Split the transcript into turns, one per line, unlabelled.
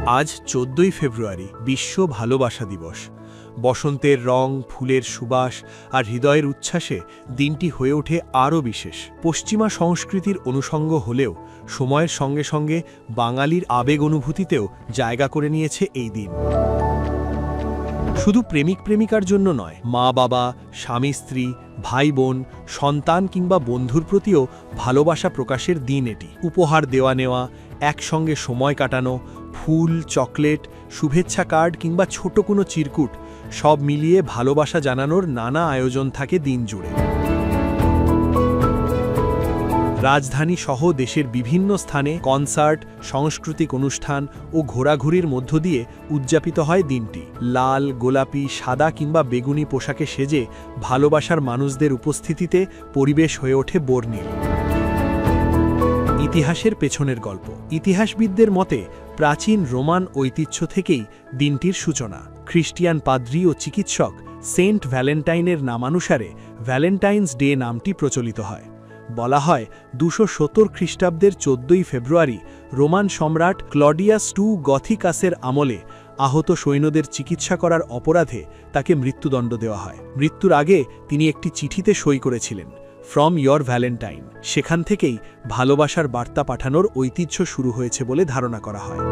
আজ 14ই ফেব্রুয়ারি বিশ্ব ভালোবাসা দিবস। বসন্তের রং, ফুলের সুবাস আর হৃদয়ের উচ্ছ্বাসে দিনটি হয়ে ওঠে আরও বিশেষ। পশ্চিমা সংস্কৃতির অনুষঙ্গ হলেও সময়ের সঙ্গে সঙ্গে বাঙালির আবেগ অনুভূতিতেও জায়গা করে নিয়েছে এই দিন। শুধু প্রেমিক প্রেমিকার জন্য নয়, মা বাবা, স্বামী স্ত্রী, ভাই বোন, সন্তান কিংবা বন্ধুর প্রতিও ভালোবাসা প্রকাশের দিন এটি। উপহার দেওয়া নেওয়া, একসঙ্গে সময় কাটানো, ফুল, চকলেট, শুভেচ্ছা কার্ড কিংবা ছোট কোনো চিরকুট সব মিলিয়ে ভালোবাসা জানানোর নানা আয়োজন থাকে দিন জুড়ে। রাজধানী সহ দেশের বিভিন্ন স্থানে কনসার্ট, সাংস্কৃতিক অনুষ্ঠান ও ঘোরাঘুরির মধ্য দিয়ে উদযাপিত হয় দিনটি। লাল, গোলাপি, সাদা কিংবা বেগুনি পোশাকে সেজে ভালোবাসার মানুষদের উপস্থিতিতে পরিবেশ হয়ে ওঠে বর্ণিল। ইতিহাসের পেছনের গল্প। ইতিহাসবিদদের মতে প্রাচীন রোমান ঐতিহ্য থেকেই দিনটির সূচনা। খ্রিস্টিয়ান পাদ্রী ও চিকিৎসক সেন্ট ভ্যালেন্টাইনের নামানুসারে ভ্যালেন্টাইন্স ডে নামটি প্রচলিত হয়। বলা হয় 270 খ্রিস্টাব্দের 14ই ফেব্রুয়ারি রোমান সম্রাট ক্লডিয়াস গথিকাসের আমলে আহত সৈন্যদের চিকিৎসা করার অপরাধে তাকে মৃত্যুদণ্ড দেওয়া হয়। মৃত্যুর আগে তিনি একটি চিঠিতে সই করেছিলেন, ফ্রম ইয়র ভ্যালেন্টাইন। সেখান থেকেই ভালোবাসার বার্তা পাঠানোর ঐতিহ্য শুরু হয়েছে বলে ধারণা করা হয়।